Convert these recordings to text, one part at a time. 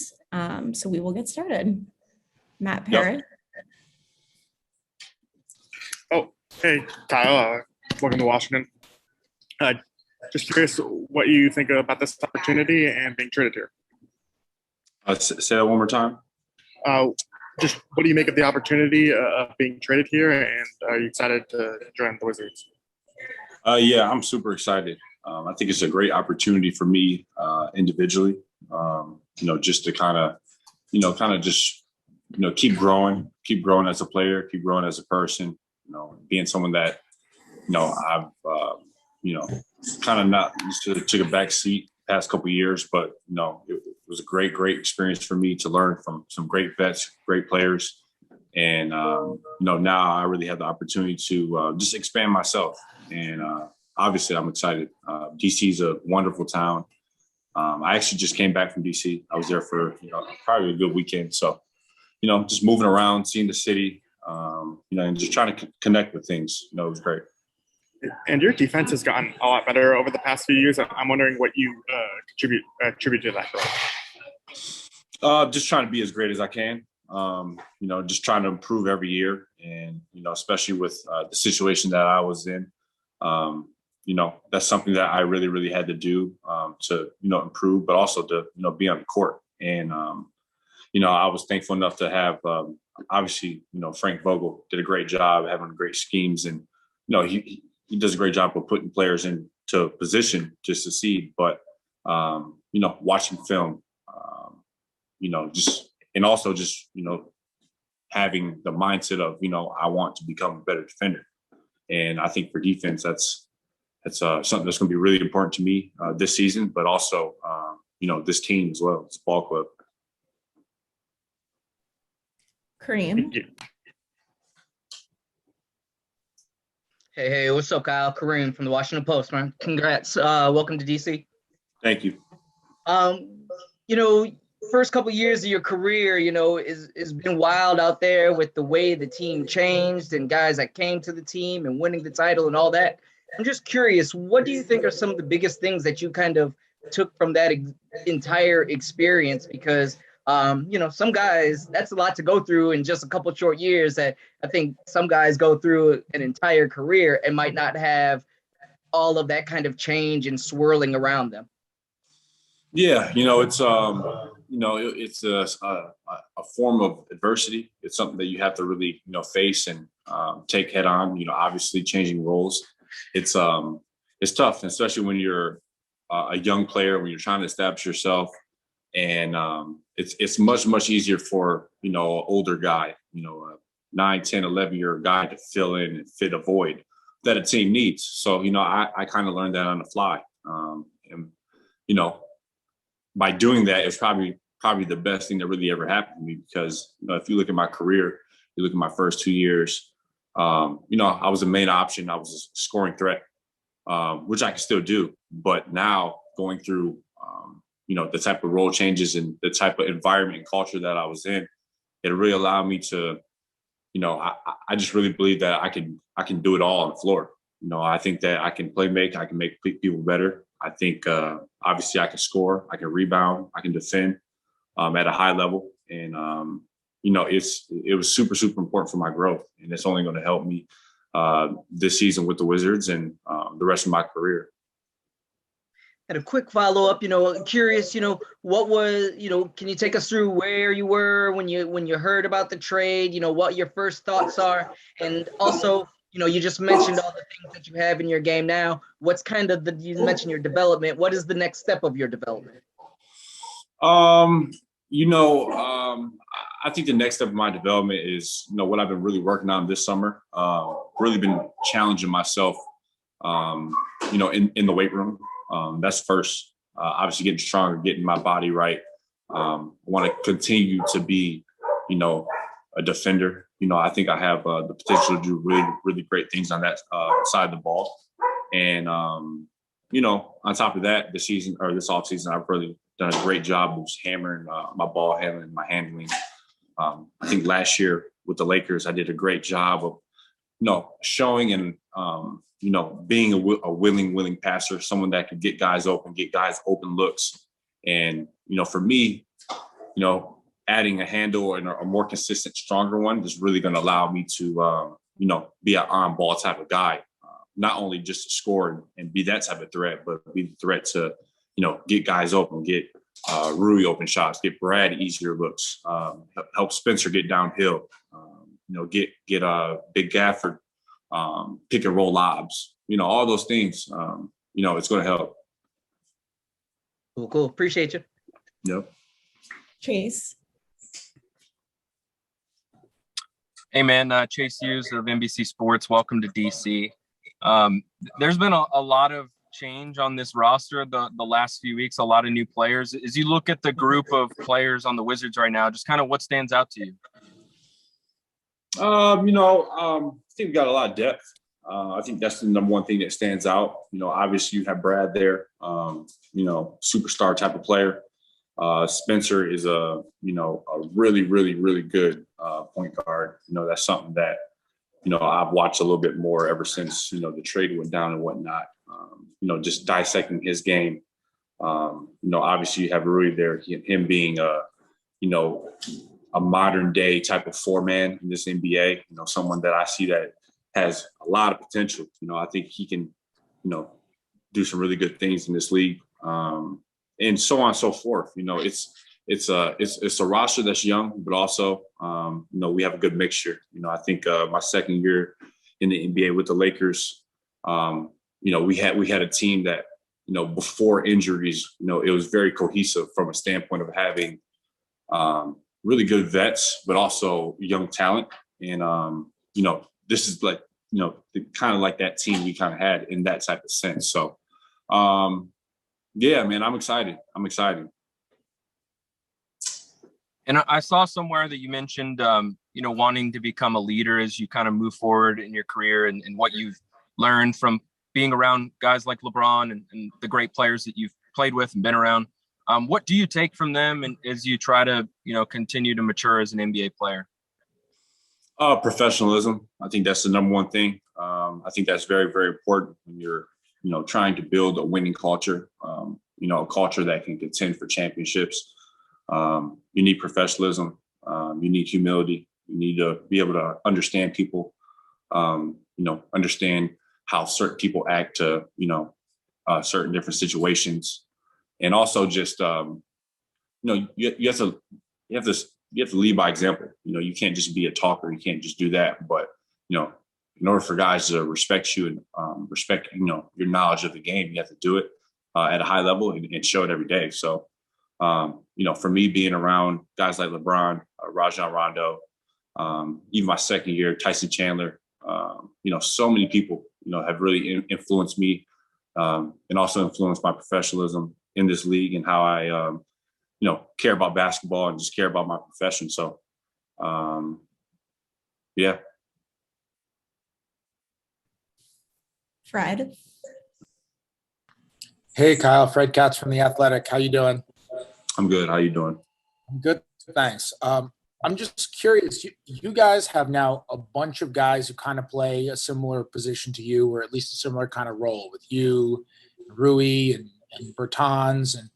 topics. So we will get started. Matt Yep. Parrott. Oh, hey, Kyle. Welcome to Washington. Just curious what you think about this opportunity and being traded here. Say that one more time. Just what do you make of the opportunity of being traded here, and are you excited to join the Wizards? Yeah, I'm super excited. I think it's a great opportunity for me individually, just to kind of just keep growing as a player, keep growing as a person, being someone that, I've, kind of not took a back seat past couple of years, but, it was a great experience for me to learn from some great vets, great players. And, now I really have the opportunity to just expand myself. And obviously I'm excited. DC is a wonderful town. I actually just came back from DC. I was there for, probably a good weekend. So, just moving around, seeing the city, and just trying to connect with things, it was great. And your defense has gotten a lot better over the past few years. I'm wondering what you attribute to that growth. Just trying to be as great as I can. Just trying to improve every year, and especially with the situation that I was in. That's something that I really had to do to improve, but also to be on the court. And I was thankful enough to have obviously Frank Vogel did a great job having great schemes, and he does a great job of putting players into position to succeed. But watching film, just having the mindset of I want to become a better defender. And I think for defense, that's something that's going to be really important to me this season, but also this team as well, this ball club. Kareem. Hey, what's up, Kyle? Kareem from the Washington Post, man. Congrats. Welcome to DC. Thank you. First couple years of your career, is been wild out there with the way the team changed and guys that came to the team and winning the title and all that. I'm just curious, what do you think are some of the biggest things that you kind of took from that entire experience? Because, some guys, that's a lot to go through in just a couple short years that I think some guys go through an entire career and might not have all of that kind of change and swirling around them. Yeah, it's a form of adversity. It's something that you have to really, face and take head on. Obviously changing roles, it's tough, especially when you're a young player, when you're trying to establish yourself. And it's much easier for an older guy, a 9, 10, 11-year guy to fill in and fit a void that a team needs. So I kind of learned that on the fly, and by doing that, it's probably the best thing that really ever happened to me, because if you look at my career, you look at my first 2 years, I was a main option. I was a scoring threat, which I can still do. But now going through, the type of role changes and the type of environment and culture that I was in, it really allowed me to, I just really believe that I can do it all on the floor. I think that I can make, I can make people better. I think obviously I can score, I can rebound, I can defend at a high level. And, it was super important for my growth. And it's only going to help me this season with the Wizards and the rest of my career. And a quick follow-up, curious, what was, can you take us through where you were when you heard about the trade, what your first thoughts are? And also, you just mentioned all the things that you have in your game now. What's kind of you mentioned your development. What is the next step of your development? I think the next step of my development is, what I've been really working on this summer. Really been challenging myself, in the weight room. That's first. Obviously getting stronger, getting my body right. I want to continue to be, a defender. I think I have the potential to do really great things on that side of the ball. And, on top of that, this offseason, I've really done a great job of hammering my ball handling, my handling. I think last year with the Lakers, I did a great job of, showing and, being a willing passer, someone that could get guys open looks. And, for me, adding a handle and a more consistent, stronger one is really going to allow me to, be an on-ball type of guy, not only just to score and be that type of threat, but be the threat to, get guys open, get Rui open shots, get Brad easier looks, help Spencer get downhill, get Big Gafford pick and roll lobs, all those things, it's going to help. Cool. Appreciate you. Yep. Chase. Hey man, Chase Hughes of NBC Sports. Welcome to DC. There's been a lot of change on this roster the last few weeks, a lot of new players. As you look at the group of players on the Wizards right now, just kind of what stands out to you? I think we got a lot of depth. I think that's the number one thing that stands out. Obviously you have Brad there, superstar type of player. Spencer is a really, really, really good point guard. That's something that, I've watched a little bit more ever since, the trade went down and whatnot. Just dissecting his game. Obviously you have Rui there, him being a modern day type of four-man in this NBA, someone that I see that has a lot of potential. I think he can, do some really good things in this league. And so on and so forth. It's a roster that's young, but also, we have a good mixture. I think my second year in the NBA with the Lakers, we had a team that, before injuries, it was very cohesive from a standpoint of having really good vets, but also young talent. And, this is like, kind of like that team we kind of had in that type of sense. So, yeah, man, I'm excited. And I saw somewhere that you mentioned, wanting to become a leader as you kind of move forward in your career and what you've learned from being around guys like LeBron and the great players that you've played with and been around. What do you take from them and as you try to, continue to mature as an NBA player? Professionalism. I think that's the number one thing. I think that's very, very important when you're, trying to build a winning culture, a culture that can contend for championships. You need professionalism. You need humility. You need to be able to understand people, understand how certain people act to, certain different situations. And also just, you have to lead by example. You can't just be a talker. You can't just do that. But, in order for guys to respect you and respect, your knowledge of the game, you have to do it at a high level and show it every day. So, for me, being around guys like LeBron, Rajon Rondo, even my second year, Tyson Chandler, so many people, have really influenced me and also influenced my professionalism in this league and how I, care about basketball and just care about my profession. So, yeah. Fred. Hey, Kyle. Fred Katz from The Athletic. How you doing? I'm good. How you doing? I'm good, thanks. I'm just curious. You guys have now a bunch of guys who kind of play a similar position to you, or at least a similar kind of role with you, Rui, and Bertans, and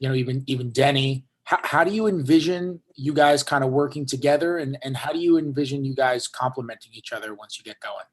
even Denny. How do you envision you guys kind of working together, and how do you envision you guys complementing each other once you get going?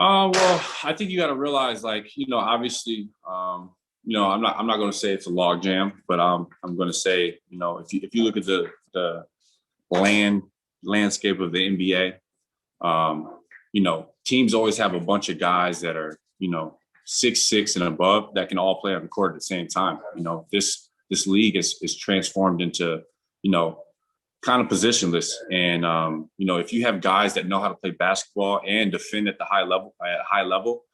Well, I think you got to realize, obviously, I'm not going to say it's a log jam, but I'm going to say, if you look at the landscape of the NBA, teams always have a bunch of guys that are, 6'6" and above that can all play on the court at the same time. This league is transformed into, kind of positionless. And, if you have guys that know how to play basketball and defend at a high level,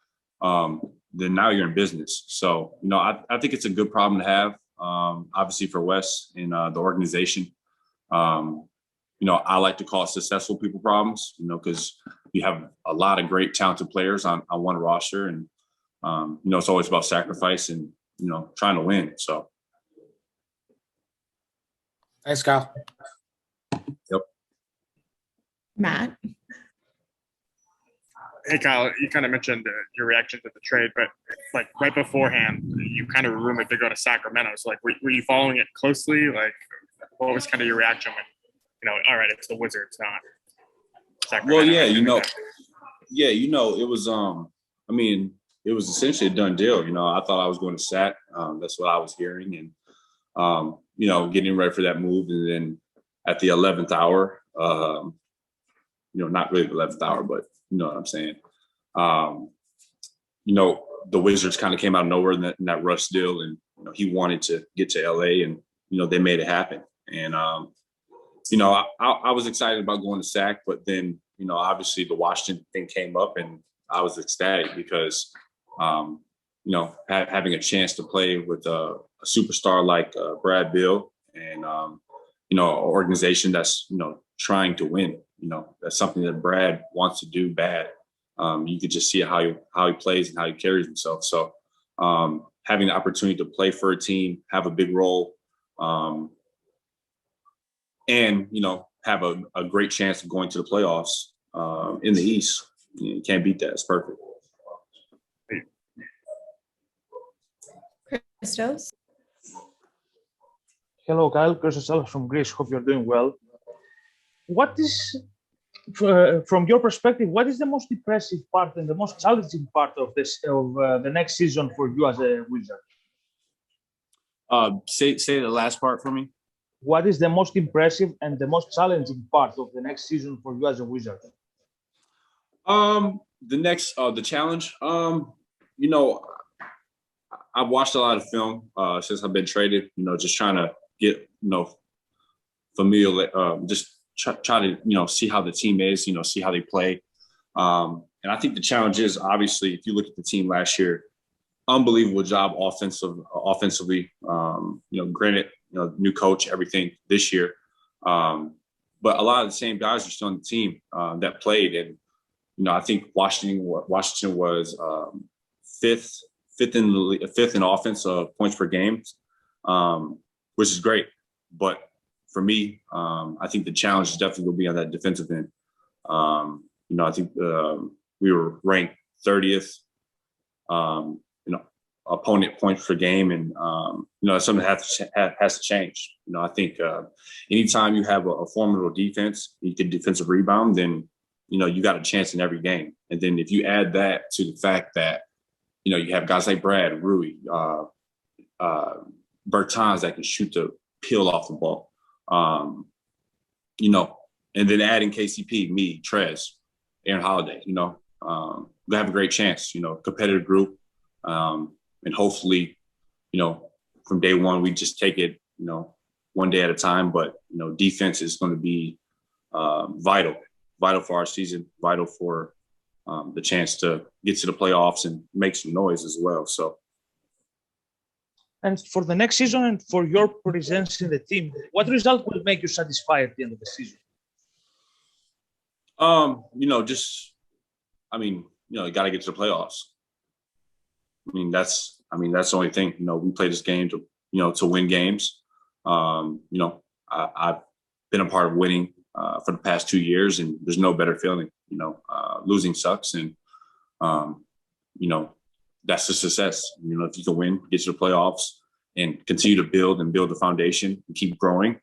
then now you're in business. So, I think it's a good problem to have, obviously for Wes and the organization. I like to call it successful people problems, because you have a lot of great talented players on one roster. And, it's always about sacrifice and, trying to win. So. Thanks, Kyle. Yep. Matt. Hey, Hey Kyle, you kind of mentioned your reaction to the trade, but like right beforehand, you kind of were rumored to go to Sacramento. So like, were you following it closely? Like, what was kind of your reaction when, all right, it's the Wizards, not Sacramento? Well, it was I mean, it was essentially a done deal. I thought I was going to Sac. That's what I was hearing, and getting ready for that move, and then at the 11th hour, not really the 11th hour, but you know what I'm saying. The Wizards kind of came out of nowhere in that Russ deal, and he wanted to get to LA, and they made it happen. And I was excited about going to Sac, but then obviously the Washington thing came up, and I was ecstatic because having a chance to play with a superstar like Brad Beal, and an organization that's trying to win. That's something that Brad wants to do bad. You could just see how he plays and how he carries himself. So having the opportunity to play for a team, have a big role, and have a great chance of going to the playoffs in the East. You can't beat that. It's perfect. Christos? Hello, Kyle. Christos from Greece. Hope you're doing well. What is, from your perspective, what is the most impressive part and the most challenging part of the next season for you as a Wizard? Say the last part for me. What is the most impressive and the most challenging part of the next season for you as a Wizard? The challenge. I've watched a lot of film since I've been traded. Just trying to get familiar. Just try to see how the team is. See how they play. And I think the challenge is obviously if you look at the team last year, unbelievable job offensively. Granted, new coach, everything this year. But a lot of the same guys are still on the team that played. And, I think Washington was fifth in offense points per game, which is great. But for me, I think the challenge is definitely going to be on that defensive end. I think we were ranked 30th, opponent points per game. And, that's something that has to change. I think anytime you have a formidable defense, you get defensive rebound, then, you got a chance in every game. And then if you add that to the fact that, you have guys like Brad, Rui, Bertans that can shoot the peel off the ball, and then adding KCP, me, Trez, Aaron Holiday, they have a great chance, competitive group. And hopefully, from day one, we just take it, one day at a time. But, defense is going to be vital for our season, vital for the chance to get to the playoffs and make some noise as well. So. And for the next season and for your presence in the team, what result will make you satisfied at the end of the season? You got to get to the playoffs. That's the only thing. We play this game to win games. I've been a part of winning for the past 2 years, and there's no better feeling. Losing sucks, and that's the success. If you can win, get to the playoffs, and continue to build the foundation and keep growing,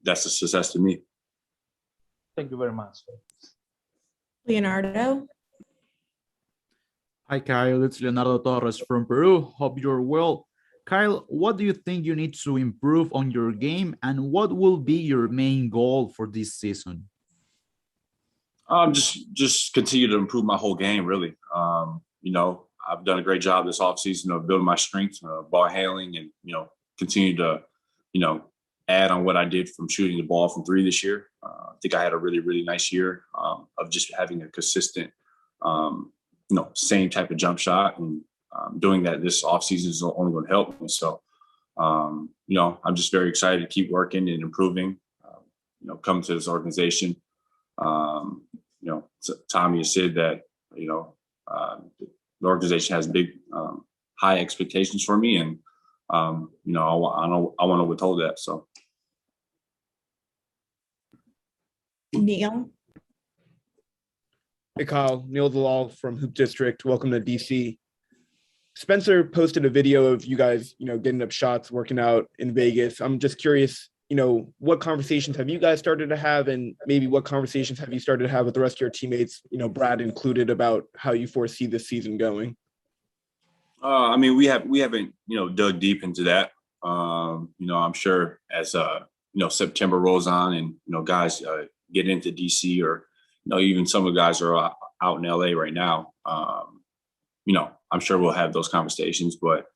that's a success to me. Thank you very much. Leonardo? Hi, Kyle. It's Leonardo Torres from Peru. Hope you're well. Kyle, what do you think you need to improve on your game, and what will be your main goal for this season? Just continue to improve my whole game, really. I've done a great job this offseason of building my strengths, ball handling, and, continue to, add on what I did from shooting the ball from three this year. I think I had a really, really nice year of just having a consistent, same type of jump shot. And doing that this offseason is only going to help me. So, I'm just very excited to keep working and improving, come to this organization. Tommy has said that, the organization has big, high expectations for me, and I want to withhold that. So, Neil? Hey Kyle, Neil Dalal from Hoop District. Welcome to DC. Spencer posted a video of you guys, getting up shots, working out in Vegas. I'm just curious, what conversations have you guys started to have, and maybe what conversations have you started to have with the rest of your teammates, Brad included, about how you foresee this season going? We haven't, dug deep into that. I'm sure as September rolls on and guys get into DC, or even some of the guys are out in LA right now. I'm sure we'll have those conversations, but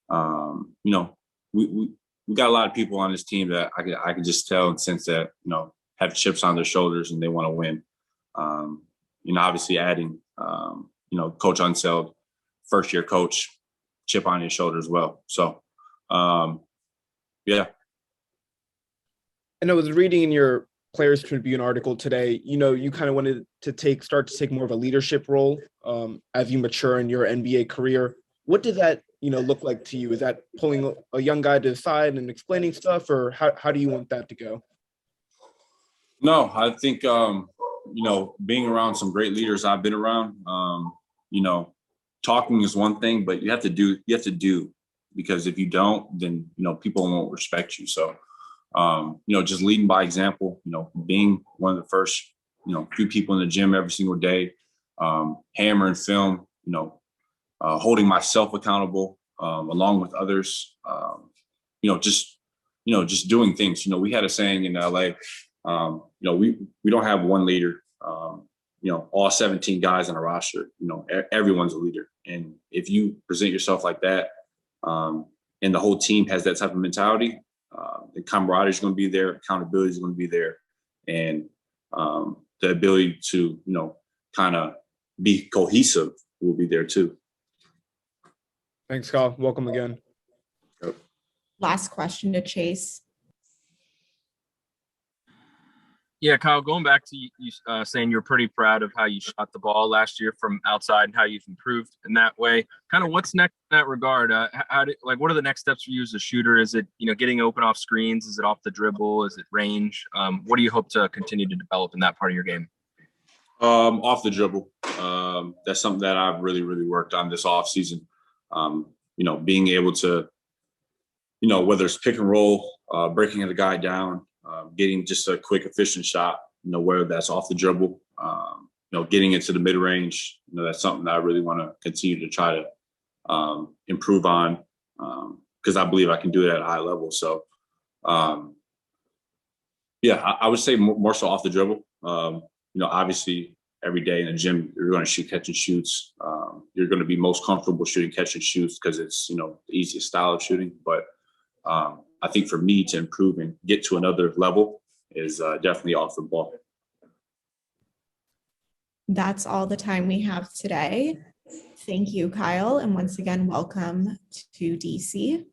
we got a lot of people on this team that I can just tell and sense that have chips on their shoulders and they want to win. Obviously adding Coach Unseld, first year coach, chip on his shoulder as well. So yeah. And I was reading in your Players Tribune article today, you kind of wanted to start to take more of a leadership role as you mature in your NBA career. What did that, look like to you? Is that pulling a young guy to the side and explaining stuff, or how do you want that to go? No, I think, being around some great leaders I've been around, talking is one thing, but you have to do, because if you don't, then, people won't respect you. So, just leading by example, being one of the first, few people in the gym every single day, hammering film, holding myself accountable, along with others, just doing things. We had a saying in LA, we don't have one leader, all 17 guys on a roster, everyone's a leader. And if you present yourself like that, and the whole team has that type of mentality, the camaraderie is going to be there, accountability is going to be there, and the ability to, kind of be cohesive will be there too. Thanks, Kyle. Welcome again. Last question to Chase. Yeah, Kyle, going back to you saying you're pretty proud of how you shot the ball last year from outside and how you've improved in that way. Kind of what's next in that regard? What are the next steps for you as a shooter? Is it, getting open off screens? Is it off the dribble? Is it range? What do you hope to continue to develop in that part of your game? Off the dribble. That's something that I've really, really worked on this off season. Being able to, whether it's pick and roll, breaking the guy down, getting just a quick, efficient shot, whether that's off the dribble, getting into the mid range, that's something that I really want to continue to try to improve on, because I believe I can do it at a high level. So, I would say more so off the dribble. Obviously every day in the gym, you're going to shoot catch and shoots. You're going to be most comfortable shooting catch and shoots because it's, the easiest style of shooting. But I think for me to improve and get to another level is definitely off the ball. That's all the time we have today. Thank you, Kyle. And once again, welcome to DC.